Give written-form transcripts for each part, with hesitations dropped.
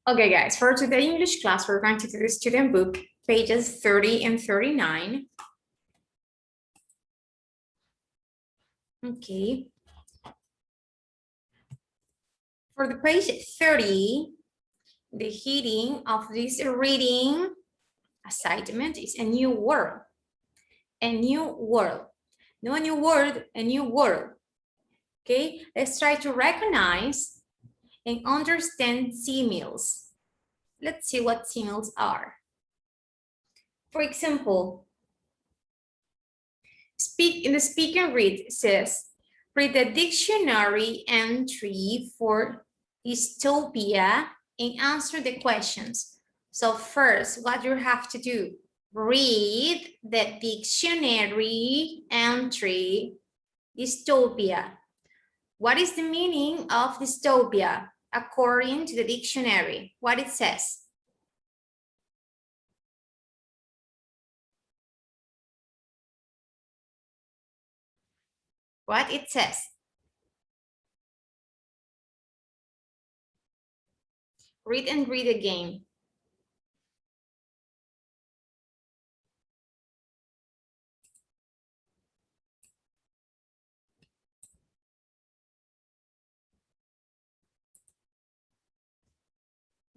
Okay, guys, for today's English class, we're going to do the student book, pages 30 and 39. Okay. For the page 30, the heading of this reading assignment is a new world. A new world. No, a new word, a new world. Okay, let's try to recognize and understand similes. Let's see what similes are. For example, in the speak and read says, read the dictionary entry for dystopia and answer the questions. So first, what you have to do, read the dictionary entry, dystopia. What is the meaning of dystopia according to the dictionary? What it says? What it says? Read and read again.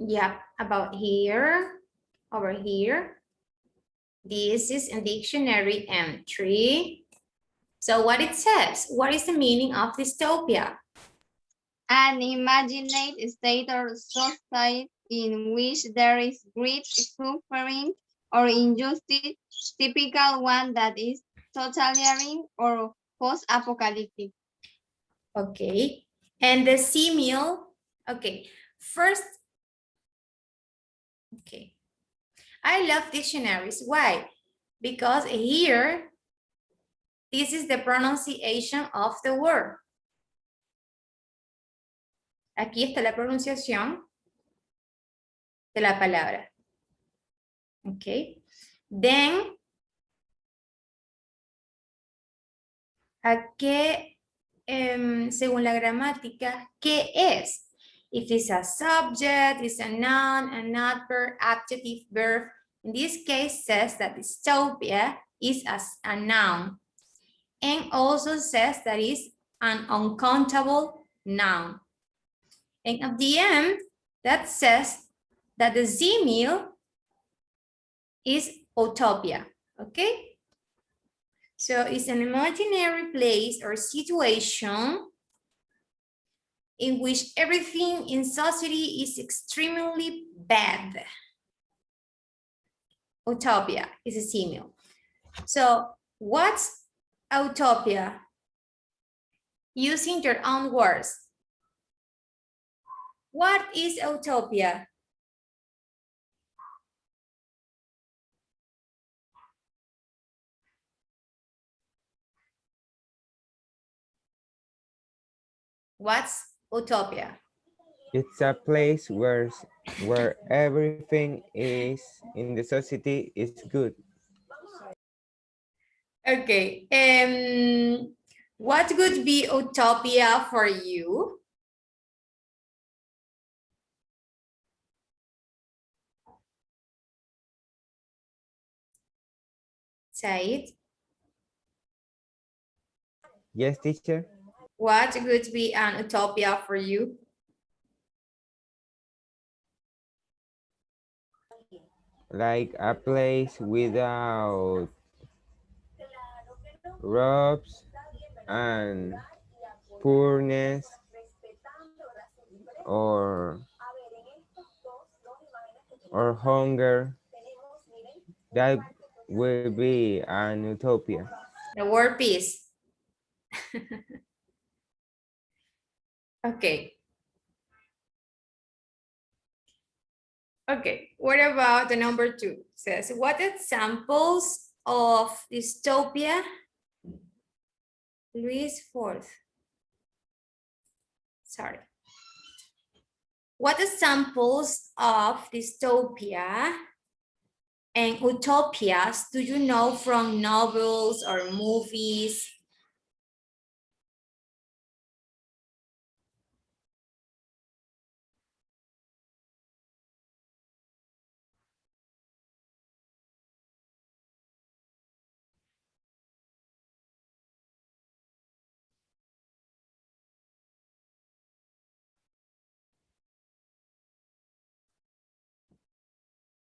Yep, about here, over here. This is a dictionary entry. So what it says, what is the meaning of dystopia? An imagined state or society in which there is great suffering or injustice, typical one that is totalitarian or post-apocalyptic. Okay, and the simile, okay, first, okay. I love dictionaries, why? Because here, this is the pronunciation of the word. Aquí está la pronunciación de la palabra. Okay. Then, ¿a qué, según la gramática, qué es? If it's a subject, it's a noun, an adverb, adjective, verb. In this case, says that dystopia is a noun. And also says that it's an uncountable noun. And at the end, that says that the simile is utopia, okay? So it's an imaginary place or situation in which everything in society is extremely bad. Utopia is a simile. So what's utopia? Using your own words. What is utopia? What's utopia? It's a place where everything is in the society is good. Okay. What would be utopia for you? Say it. Yes, teacher. What would be an utopia for you? Like a place without robes and poorness or hunger. That will be an utopia. The word peace. Okay. Okay, what about the number 2? It says, what examples of dystopia? Louis IV. Sorry. What examples of dystopia and utopias do you know from novels or movies?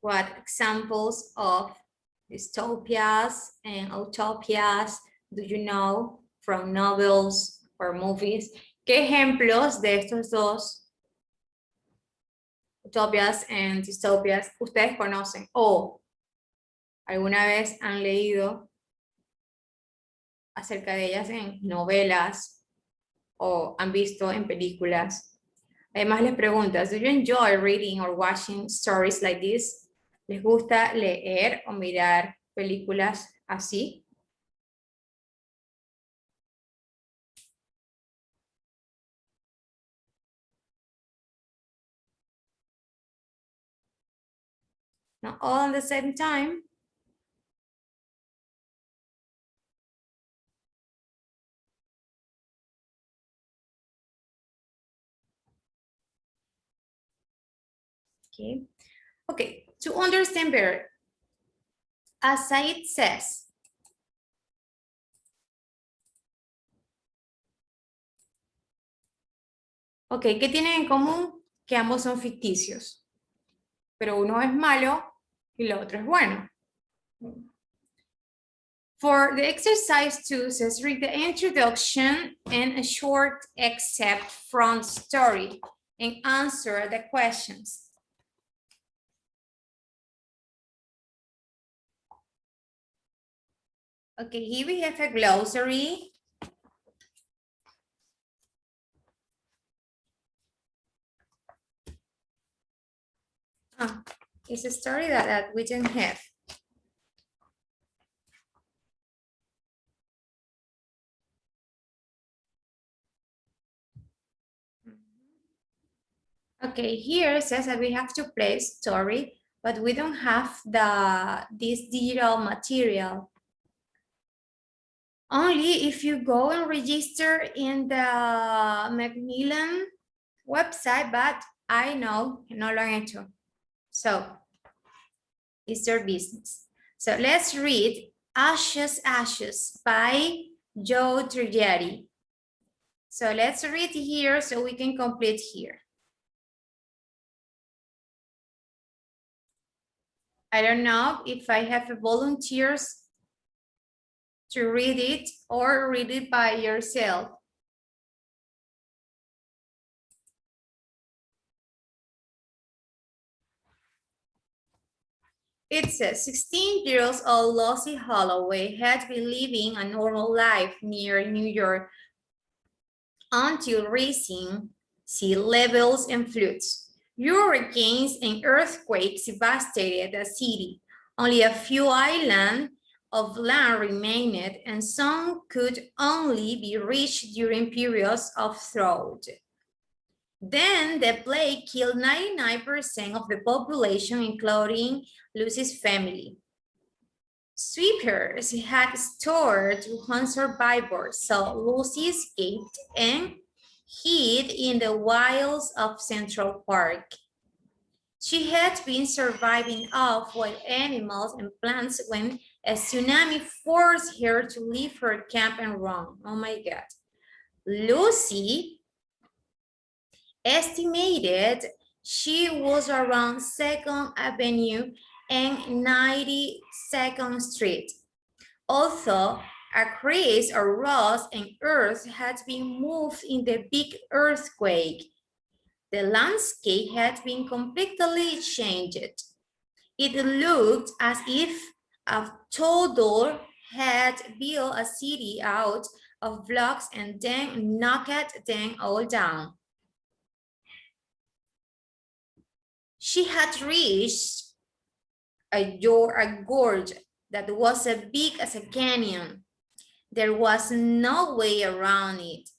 what examples of dystopias and utopias do you know from novels or movies? ¿Qué ejemplos de estos dos utopias and dystopias ustedes conocen o alguna vez han leído acerca de ellas en novelas o han visto en películas? Además les preguntas, do you enjoy reading or watching stories like this? ¿Les gusta leer o mirar películas así? Not all at the same time. Okay, to understand better, as Said says, ok, ¿qué tienen en común? Que ambos son ficticios, pero uno es malo y el otro es bueno. For the exercise 2, says read the introduction and a short excerpt from story and answer the questions. Okay, here we have a glossary. It's a story that we don't have. Okay, here it says that we have to play story, but we don't have this digital material. Only if you go and register in the Macmillan website, but I know no lo han hecho. So it's their business. So let's read Ashes, Ashes by Joe Triggetti. So let's read here so we can complete here. I don't know if I have volunteers to read it or read it by yourself. It says 16-year-old Lucy Holloway had been living a normal life near New York until rising sea levels and floods. Hurricanes and earthquakes devastated the city. Only a few islands of land remained, and some could only be reached during periods of drought. Then the plague killed 99% of the population, including Lucy's family. Sweepers had stored 200 survivors, so Lucy escaped and hid in the wilds of Central Park. She had been surviving off wild animals and plants when a tsunami forced her to leave her camp and run. Oh my God. Lucy estimated she was around 2nd Avenue and 92nd Street. Although a crease or rust and earth had been moved in the big earthquake, the landscape had been completely changed. It looked as if a toddler had built a city out of blocks and then knocked them all down. She had reached a gorge that was as big as a canyon. There was no way around it.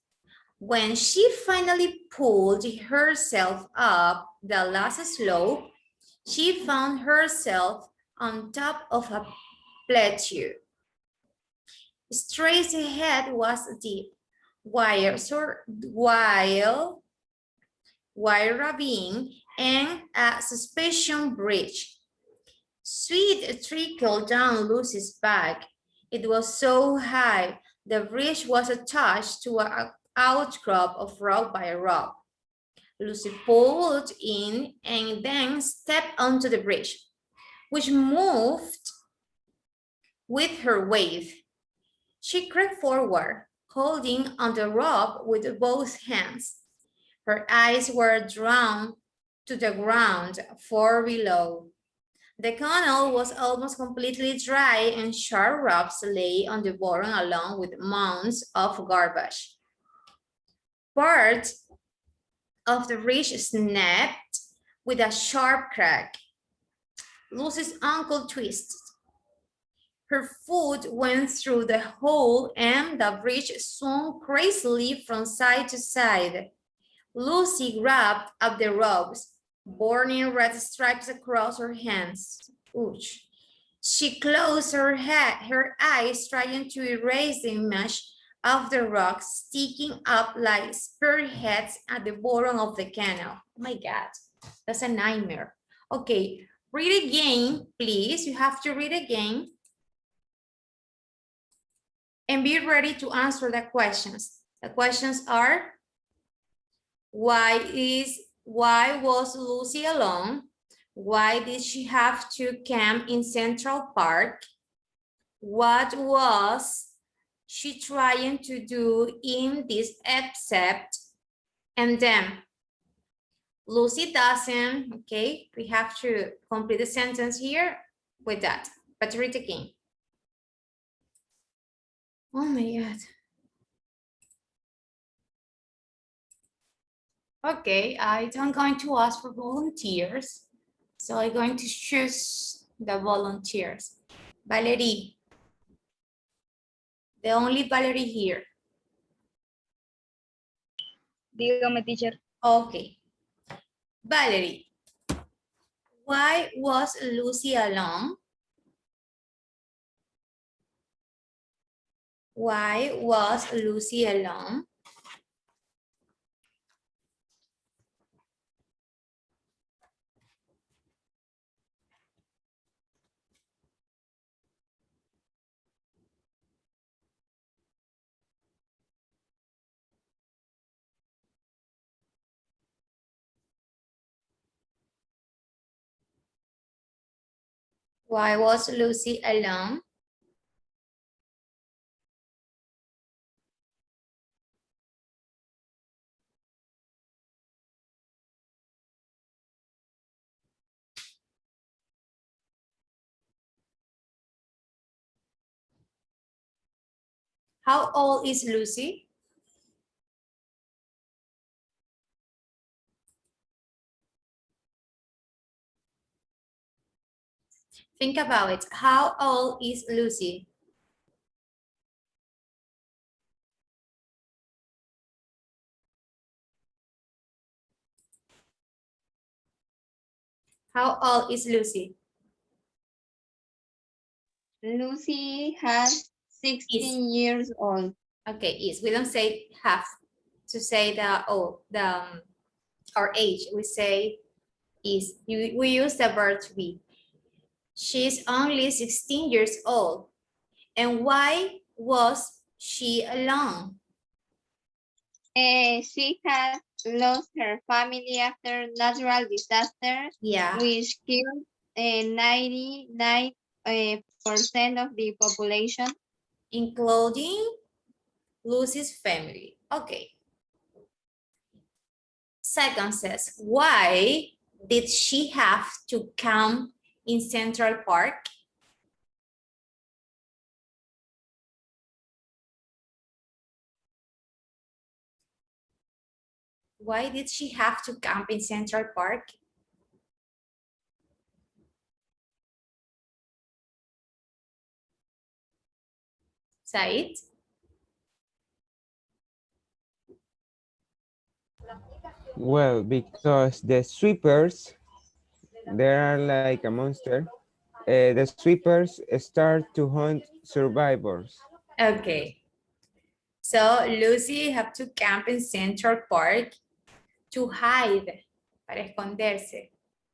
When she finally pulled herself up the last slope, she found herself on top of a plateau. Straight ahead was deep, wide ravine and a suspension bridge. Sweat trickled down Lucy's back. It was so high, the bridge was attached to an outcrop of rock by rock. Lucy pulled in and then stepped onto the bridge. which moved with her wave. She crept forward, holding on the rope with both hands. Her eyes were drawn to the ground far below. The canal was almost completely dry and sharp rocks lay on the bottom along with mounds of garbage. Part of the ridge snapped with a sharp crack. Lucy's ankle twisted. Her foot went through the hole and the bridge swung crazily from side to side. Lucy grabbed up the ropes, burning red stripes across her hands. Ouch. She closed her eyes, trying to erase the image of the rocks sticking up like spearheads at the bottom of the canal. Oh my God, that's a nightmare. Okay, read again, please. You have to read again. And be ready to answer the questions. The questions are, why was Lucy alone? Why did she have to camp in Central Park? What was she trying to do in this except? And then Lucy doesn't, okay? We have to complete the sentence here with that, but read again. Oh my God. Okay, I'm going to ask for volunteers. So I'm going to choose the volunteers. Valerie. The only Valerie here. Dígame, teacher. Okay. Valerie, why was Lucy alone? Why was Lucy alone? Why was Lucy alone? How old is Lucy? Think about it. How old is Lucy? How old is Lucy? Lucy has 16 years old. Okay, is. We don't say have to say our age. We say is. We use the verb to be. She's only 16 years old. And why was she alone? She had lost her family after natural disaster, Yeah. which killed 99% of the population. Including Lucy's family. Okay. Second says, why did she have to camp in Central Park? Why did she have to camp in Central Park? Said? Well, because the sweepers, they are like a monster. The sweepers start to hunt survivors. Okay. So Lucy had to camp in Central Park to hide, para esconderse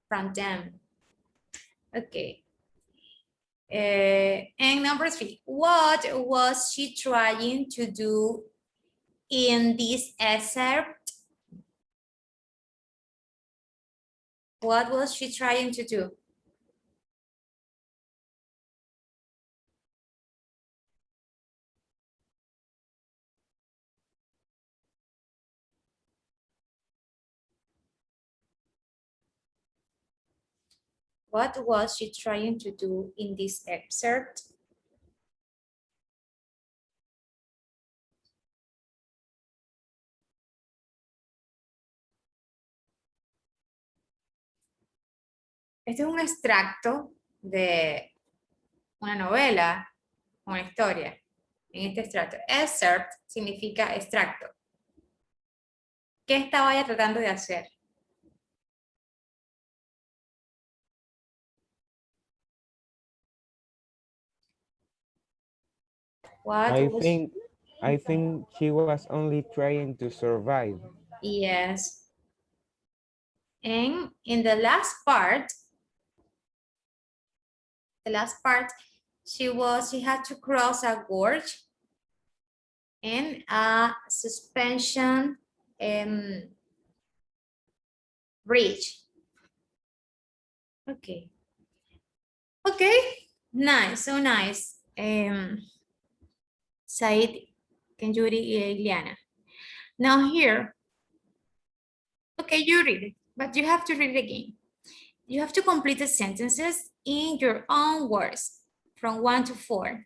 from them. Okay. And number 3, what was she trying to do in this excerpt? What was she trying to do? What was she trying to do in this excerpt? Este es un extracto de una novela, una historia. En este extracto, excerpt significa extracto. ¿Qué estaba ella tratando de hacer? I think she was only trying to survive. Yes. And in the last part, she had to cross a gorge and a suspension bridge. Okay. Okay, nice, so nice. Said, Kenjuri, Iliana. Now here, okay, you read it, but you have to read it again. You have to complete the sentences in your own words from 1 to 4.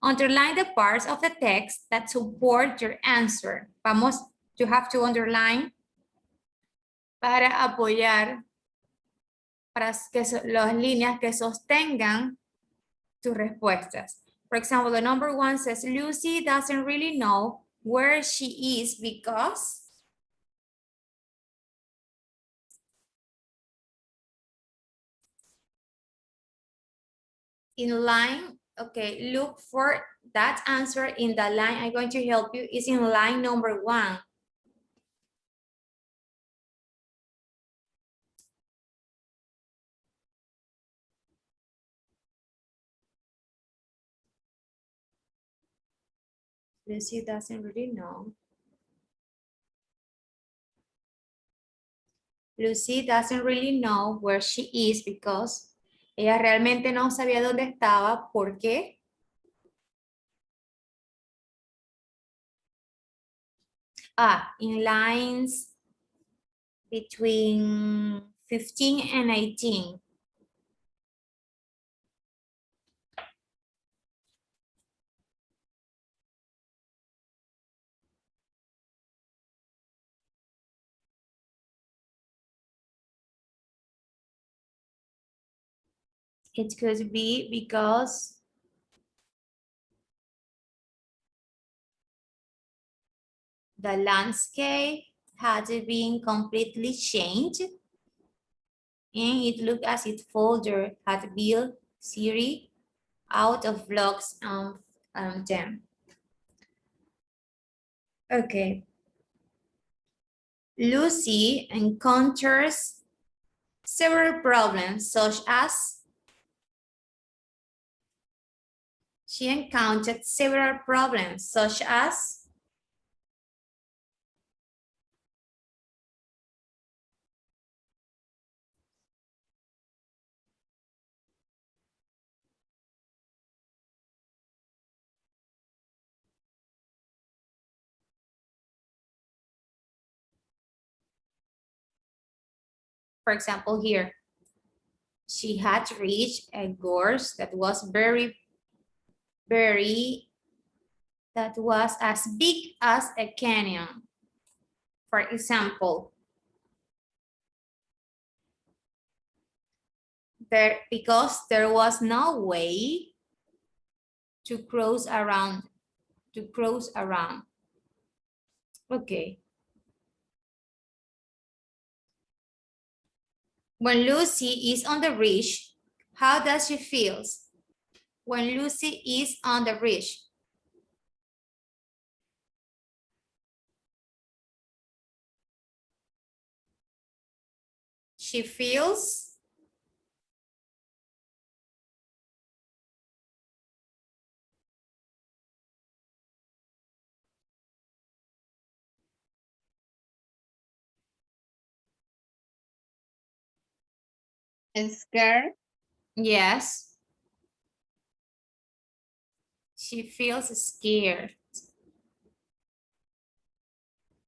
Underline the parts of the text that support your answer. You have to underline para apoyar, para que las líneas que sostengan tus respuestas. For example, the number 1 says, Lucy doesn't really know where she is because in line, okay, look for that answer in the line. I'm going to help you. Is in line number 1. Lucy doesn't really know. Lucy doesn't really know where she is because ella realmente no sabía dónde estaba porque in lines between 15 and 18. It could be because the landscape had been completely changed and it looked as if Folder had built Siri out of blocks of them. Okay. Lucy encounters several problems such as she encountered several problems such as for example here, she had reached a gorge that was that was as big as a canyon. For example, because there was no way to cross around. Okay. When Lucy is on the ridge, how does she feel? When Lucy is on the ridge. She feels scared. yes. She feels scared.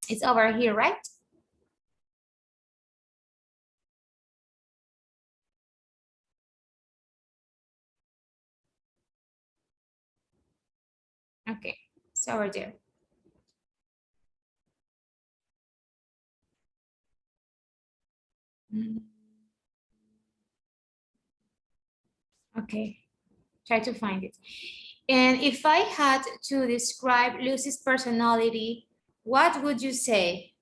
It's over here, right? Okay, it's over there. Okay, try to find it. And if I had to describe Lucy's personality, what would you say?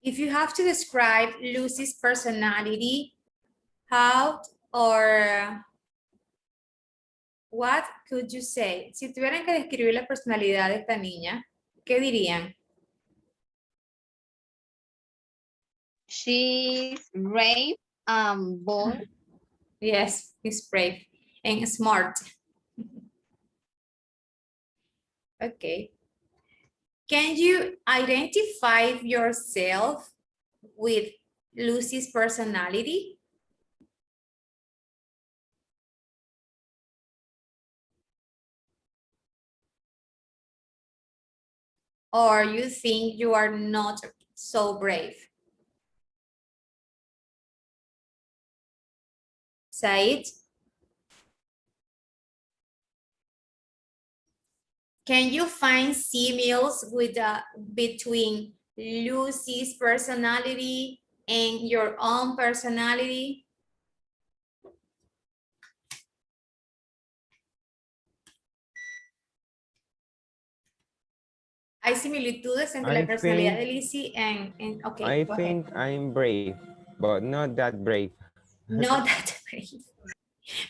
If you have to describe Lucy's personality, how or what could you say? Si tuvieran que describir la personalidad de esta niña, ¿qué dirían? She's brave and bold. Yes, he's brave and smart. Okay. Can you identify yourself with Lucy's personality? Or you think you are not so brave? Said? Can you find similarities with between Lucy's personality and your own personality? Hay similitudes entre la personalidad de Lucy and okay. I go think ahead. I'm brave, but not that brave. Not that brave.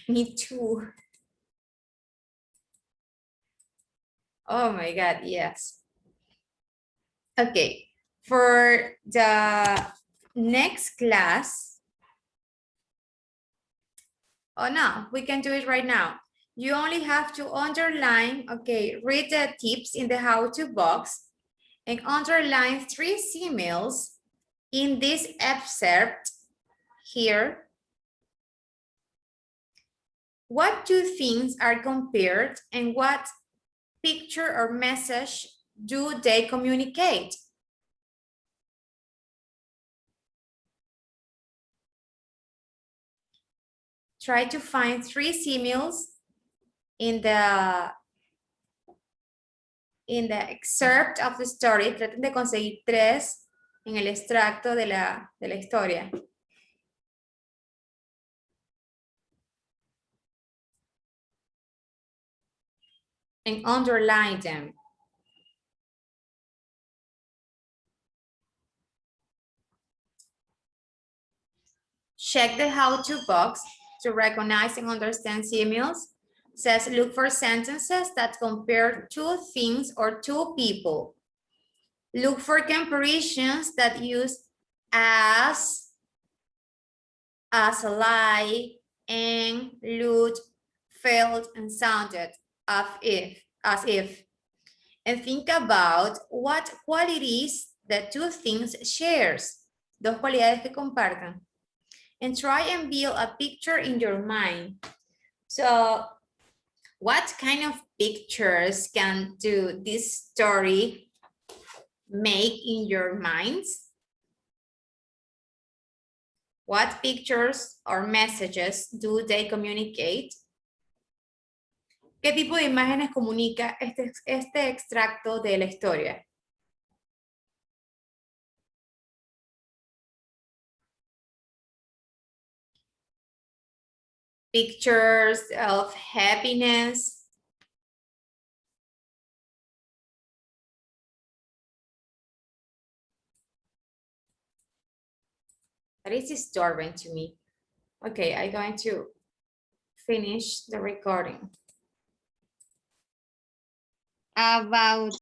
Me too. Oh my God, yes. Okay, for the next class. Oh no, we can do it right now. You only have to underline, okay, read the tips in the how-to box and underline 3 similes in this excerpt here. What two things are compared and what picture or message do they communicate? Try to find 3 similes in the excerpt of the story. Traten de conseguir 3 en el extracto de la historia. And underline them. Check the how-to box to recognize and understand similes. It says look for sentences that compare 2 things or 2 people. Look for comparisons that use as like, and, looked, felt, and sounded as if. And think about what qualities the 2 things shares. 2 cualidades que compartan. And try and build a picture in your mind. So what kind of pictures can do this story make in your minds? What pictures or messages do they communicate? ¿Qué tipo de imágenes comunica este extracto de la historia? Pictures of happiness. That is disturbing to me. Okay, I'm going to finish the recording. About